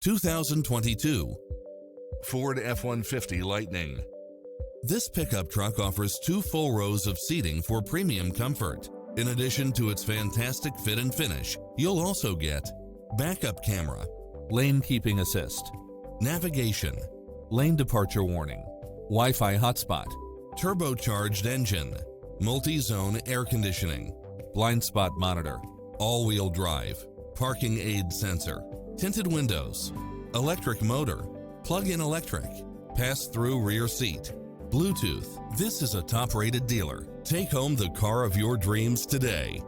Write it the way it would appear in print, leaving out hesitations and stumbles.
2022 Ford F-150 Lightning. This pickup truck offers 2 full rows of seating for premium comfort. In addition to its fantastic fit and finish, you'll also get backup camera, lane keeping assist, navigation, lane departure warning, Wi-Fi hotspot, turbocharged engine, multi-zone air conditioning, blind spot monitor, all-wheel drive, parking aid sensor, tinted windows, electric motor, plug-in electric, pass-through rear seat, Bluetooth. This is a top-rated dealer. Take home the car of your dreams today.